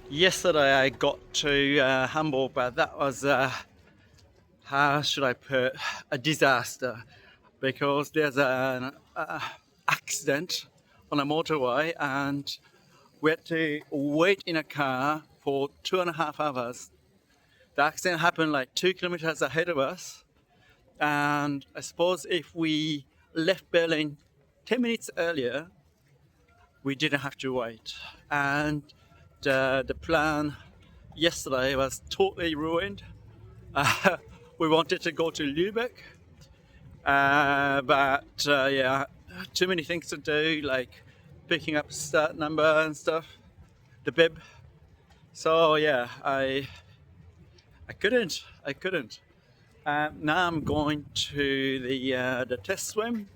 Yesterday I got to Hamburg, but that was, how should I put, a disaster, because there's an accident on a motorway and we had to wait in a car for 2.5 hours. The accident happened like 2 kilometers ahead of us, and I suppose if we left Berlin 10 minutes earlier, we didn't have to wait. And the plan yesterday was totally ruined. We wanted to go to Lübeck, but yeah, too many things to do, like picking up start number and stuff, the bib. So yeah, I couldn't. Now I'm going to the test swim.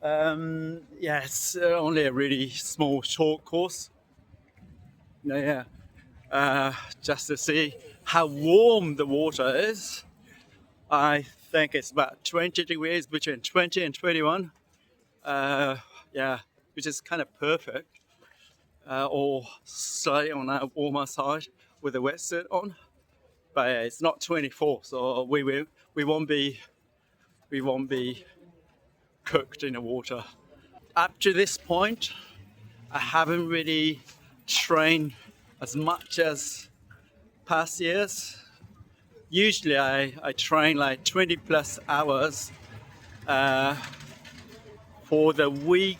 Yeah, it's only a really small, short course. Yeah, just to see how warm the water is. I think it's about 20 degrees, between 20 and 21. Yeah, which is kind of perfect, or slightly on a warmer side with a wetsuit on. But yeah, it's not 24, so we won't be cooked in the water. Up to this point, I haven't really trained as much as past years. Usually I train like 20 plus hours for the week,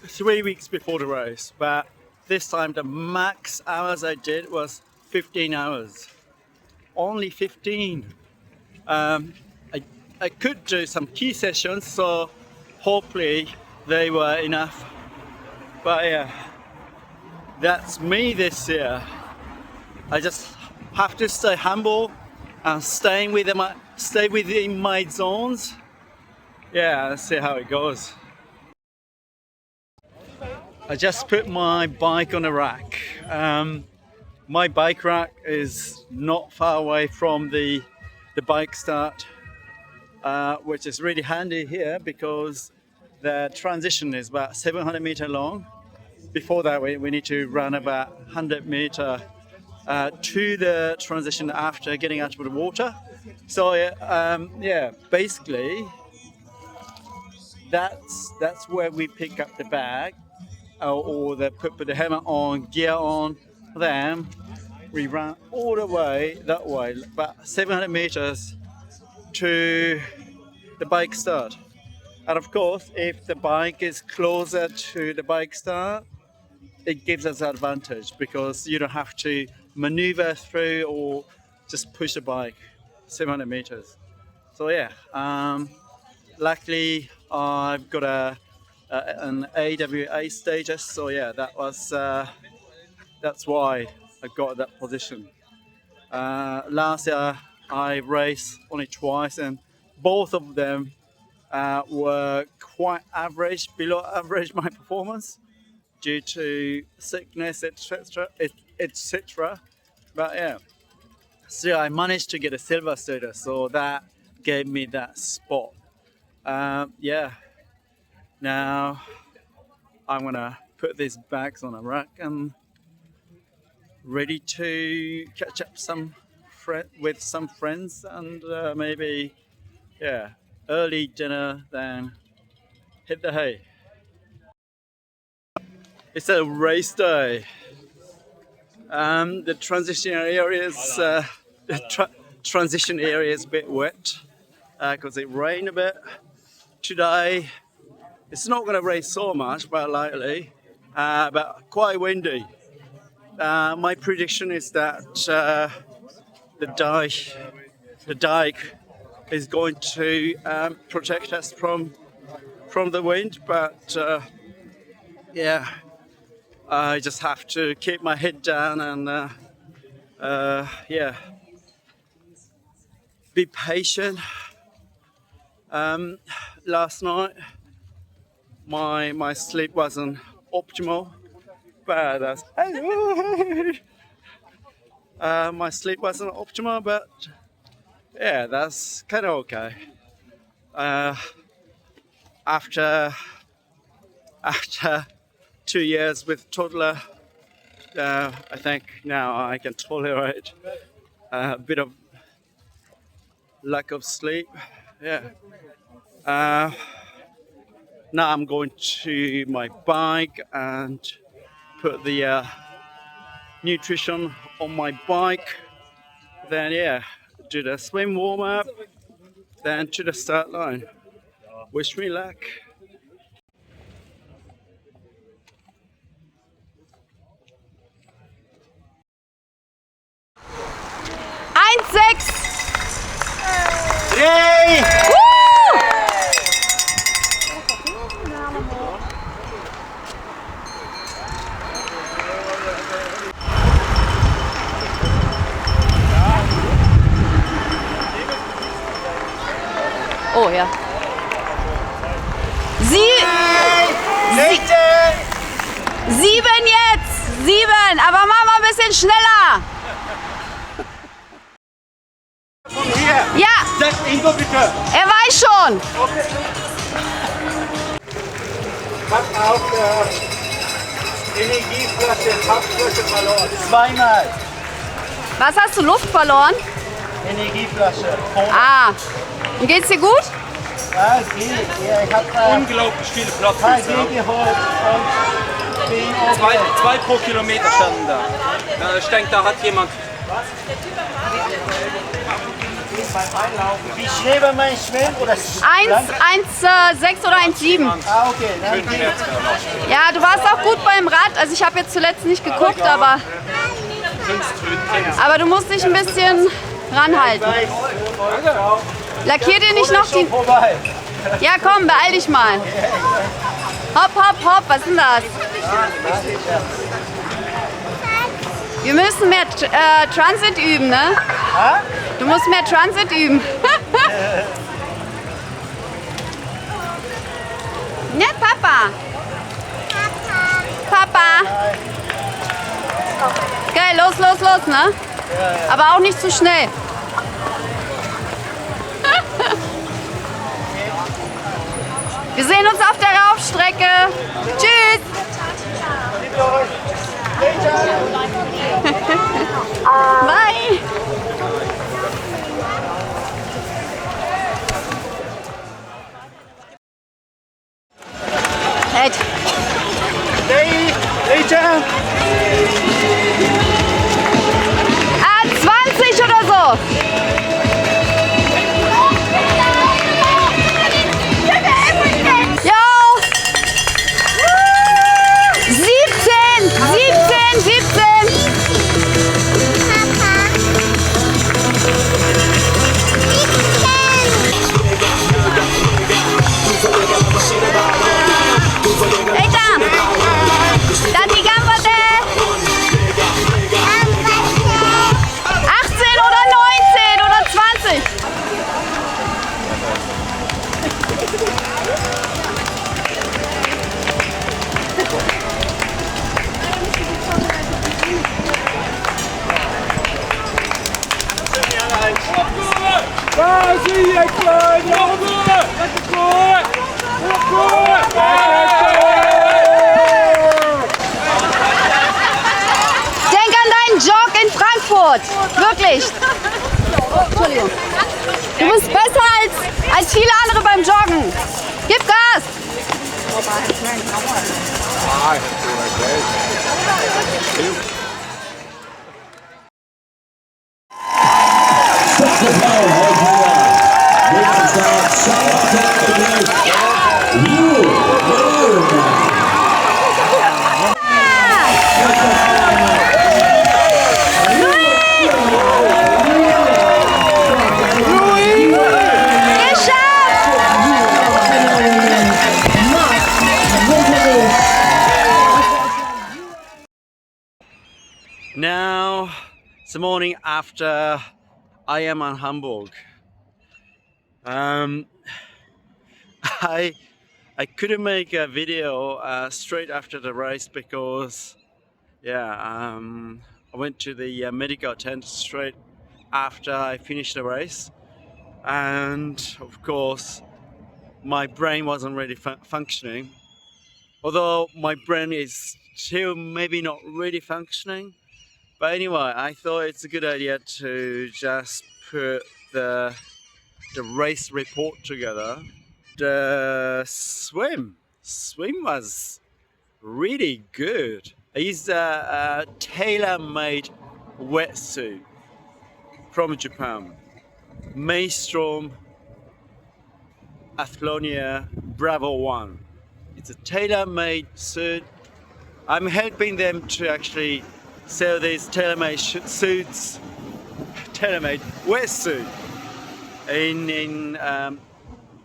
3 weeks before the race. But this time the max hours I did was 15 hours. Only 15. I could do some key sessions, so hopefully they were enough. But yeah, that's me this year. I just have to stay humble and stay within my zones. Yeah, let's see how it goes. I just put my bike on a rack. My bike rack is not far away from the bike start, which is really handy here because the transition is about 700 meter long. Before that, we need to run about 100 meter to the transition after getting out of the water. So yeah, basically that's where we pick up the bag, or put the helmet on, gear on. Then we run all the way that way, about 700 meters to the bike start. And of course, if the bike is closer to the bike start, it gives us advantage because you don't have to maneuver through or just push a bike 700 meters. So yeah, luckily I've got an AWA status. So yeah, that's why I got that position. Last year I raced only twice, and both of them were quite average, below average my performance, due to sickness, etc. But yeah, so I managed to get a silver status, so that gave me that spot. Yeah, now I'm gonna put these bags on a rack and ready to catch up with some friends, and maybe early dinner, then hit the hay. It's a race day. The transition area is a bit wet because it rained a bit today. It's not going to rain so much, but lightly, but quite windy. My prediction is that the dike is going to protect us from the wind, but yeah, I just have to keep my head down and yeah, be patient. Last night, my sleep wasn't optimal, but my sleep wasn't optimal, but yeah, that's kind of okay. After 2 years with toddler, I think now I can tolerate a bit of lack of sleep. Yeah. Now I'm going to my bike and put the nutrition on my bike. Then yeah, do the swim warm up. Then to the start line. Wish me luck. 1,6. 3. Oh ja. 7 jetzt! 7! Aber mach mal ein bisschen schneller! Hier. Ja! Sag Ingo bitte. Er weiß schon! Hab auf Energieflasche, Hauptflasche verloren. Zweimal. Was hast du, Luft verloren? Energieflasche. Ah. Und geht's dir gut? Ja, es geht. Ja, ich habe Unglaublich viele Platz. KG geholt und bin Zwei pro Kilometer standen da. Ich denke, da hat jemand. Wie schnell war mein Schwimmen? Oder 1,6 oder 1,7. Ah, okay. Dann Ja, du warst auch gut beim Rad. Also ich habe jetzt zuletzt nicht geguckt, aber du musst dich ein bisschen ranhalten. Lackier dir nicht noch die... vorbei. Ja, komm, beeil dich mal. Hopp, hopp, hopp, was ist denn das? Wir müssen mehr Transit üben, ne? Du musst mehr Transit üben. Ne, Papa? Papa. Geil, los, los, los, ne? Aber auch nicht zu schnell. Wir sehen uns auf der Raufstrecke. Tschüss. Bye. Ed. Ah, 20 oder so. Jo. 17, 17, 17. Eita! Dati gambate! 18 oder 19 oder 20. Denk an deinen Jog in Frankfurt. Wirklich. Entschuldigung. Du bist besser als viele andere beim Joggen. Gib Gas. Now, it's the morning after Ironman Hamburg. I I couldn't make a video straight after the race because I went to the medical tent straight after I finished the race, and of course my brain wasn't really functioning. Although my brain is still maybe not really functioning, but anyway, I thought it's a good idea to just put the race report together. The swim was really good. I used a tailor-made wetsuit from Japan. Maelstrom Athlonia Bravo 1. It's a tailor-made suit. I'm helping them to actually sell these tailor-made suits, tailor-made wetsuit in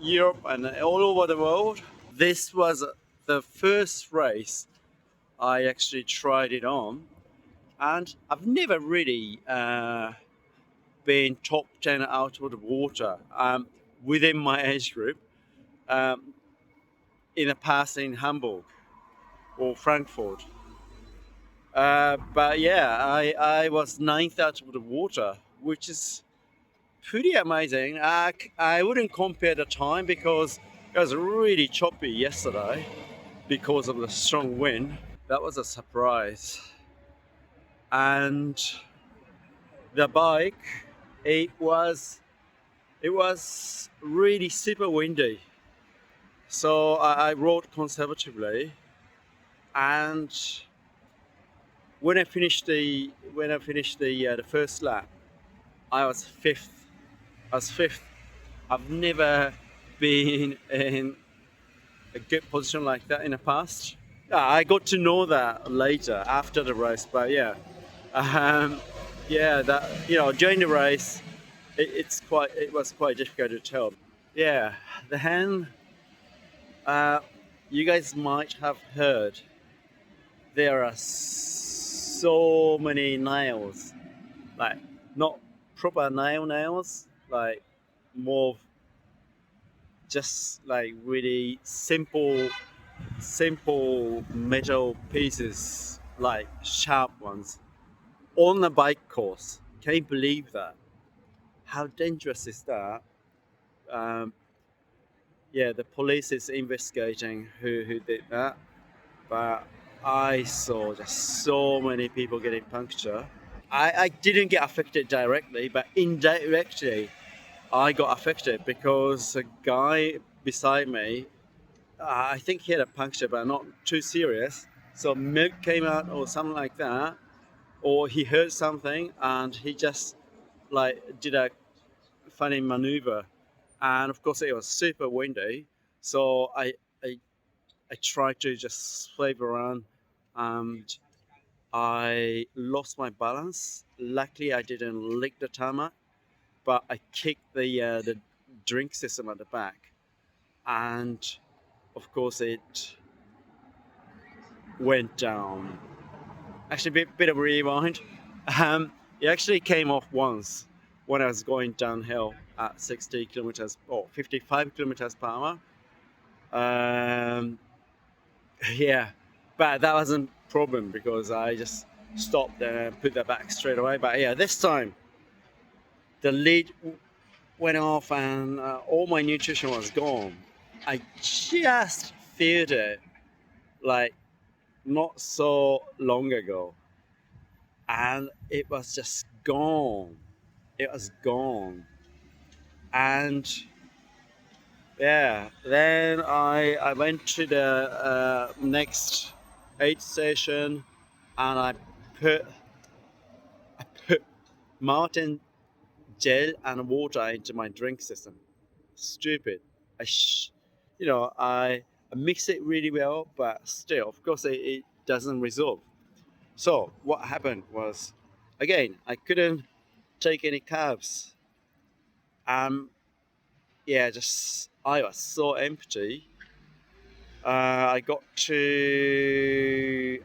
Europe and all over the world. This was the first race I actually tried it on, and I've never really been top 10 out of the water within my age group um, in the past in Hamburg or Frankfurt. But yeah, I was ninth out of the water, which is pretty amazing. I wouldn't compare the time because it was really choppy yesterday because of the strong wind. That was a surprise. And the bike, it was really super windy. So I rode conservatively, and when I finished the first lap, I was fifth. I was fifth. I've never been in a good position like that in the past. I got to know that later after the race, but um, that during the race, it was quite difficult to tell. Yeah, the hand. You guys might have heard there are so many nails, like not proper nails, like more just like really simple metal pieces, like sharp ones, on the bike course. Can you believe that? How dangerous is that? Um, the police is investigating who did that, but I saw just so many people getting puncture. I didn't get affected directly, but indirectly, I got affected because a guy beside me, I think he had a puncture, but not too serious. So milk came out or something like that, or he heard something and he just like did a funny maneuver, and of course it was super windy. So I, I tried to just swerve around, and I lost my balance. Luckily, I didn't lick the tarmac, but I kicked the drink system at the back, and of course it went down. Actually, bit of a rewind. It actually came off once when I was going downhill at 60 kilometers or 55 kilometers per hour. Um, yeah, but that wasn't a problem because I just stopped and put that back straight away. But yeah, this time the lid went off and all my nutrition was gone. I just felt it like not so long ago, and it was just gone. It was gone, and then I went to the next aid station, and put I put Martin gel and water into my drink system. Stupid. I, sh- you know, I mix it really well, but still, of course, it doesn't resolve. So what happened was, again, I couldn't take any carbs. Just I was so empty. I got to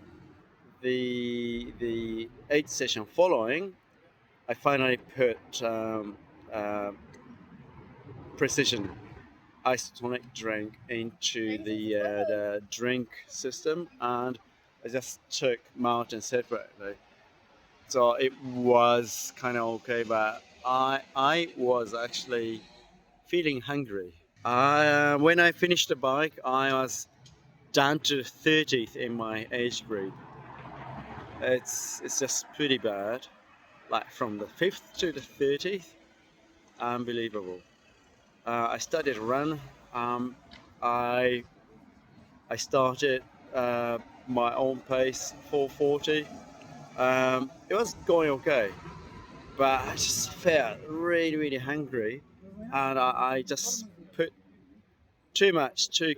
the aid session following. I finally put precision. isotonic drink into the drink system, and I just took mountain separately. So it was kind of okay, but I was actually feeling hungry. When I finished the bike, I was down to 30th in my age group. It's just pretty bad. Like from the 5th to the 30th, unbelievable. I started run. Um, I I started my own pace 440. It was going okay, but I just felt really hungry, and I just put too much too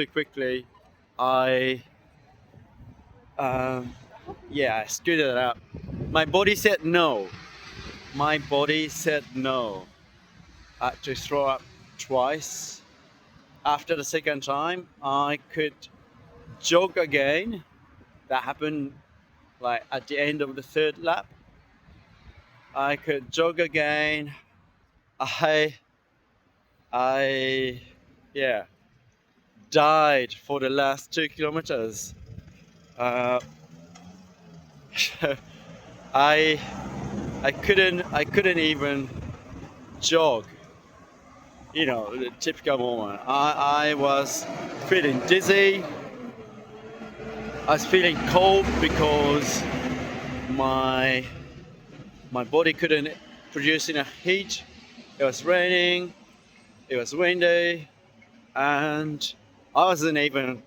quickly. I um, yeah, I screwed it up. My body said no. My body said no. I had to throw up twice. After the second time, I could jog again. That happened like at the end of the third lap. I could jog again. I I yeah died for the last 2 kilometers. Uh, I I couldn't even jog. You know, the typical moment. I was feeling dizzy. I was feeling cold because my my body couldn't produce enough heat. It was raining. It was windy, and I wasn't even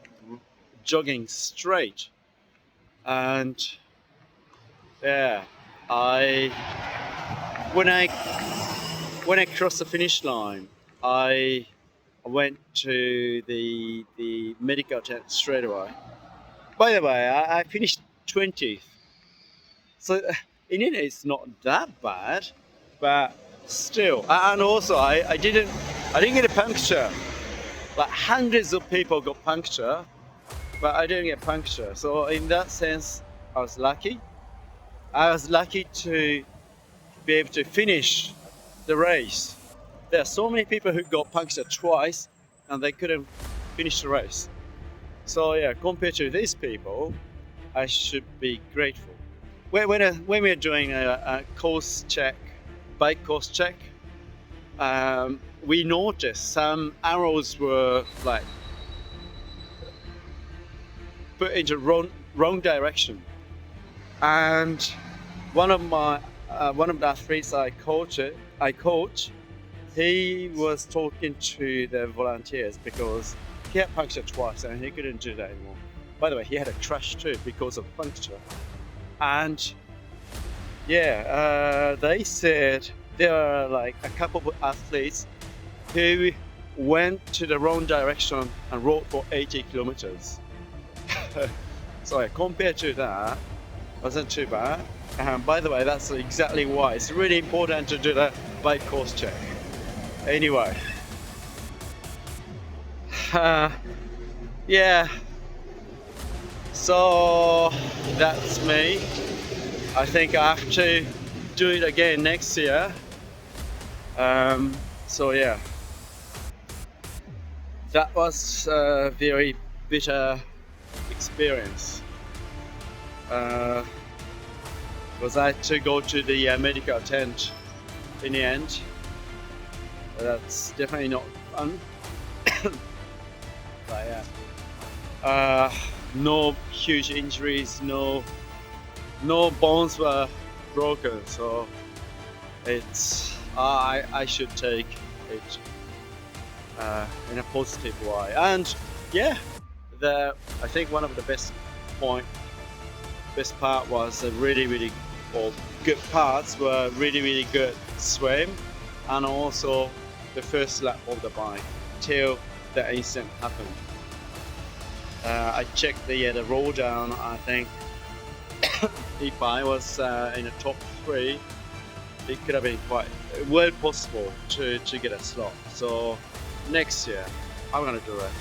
jogging straight. And yeah, I when I when I crossed the finish line, I went to the medical tent straight away. By the way, I finished 20th, so in it it's not that bad, but still. And also, I didn't get a puncture. Like hundreds of people got puncture, but I didn't get puncture. So in that sense, I was lucky. I was lucky to be able to finish the race. There are so many people who got punctured twice and they couldn't finish the race. So yeah, compared to these people, I should be grateful. When we're doing a course check, bike course check, we noticed some arrows were like put into wrong direction, and one of the athletes I coach, he was talking to the volunteers because he had punctured twice and he couldn't do that anymore. By the way, he had a crash too because of puncture. And yeah, they said there are like a couple of athletes who went to the wrong direction and rode for 80 kilometers. So compared to that, wasn't too bad. By the way, that's exactly why it's really important to do the bike course check. Anyway, yeah, so that's me. I think I have to do it again next year. So yeah, that was a very bitter experience. Was I to go to the medical tent in the end? That's definitely not fun. But yeah, no huge injuries, no bones were broken, so it's I should take it in a positive way. And yeah, I think one of the best part was good parts were really good swim, and also the first lap of the bike till the incident happened. I checked the roll down. I think if I was in the top 3, it could have been quite well possible to get a slot. So next year I'm gonna do it.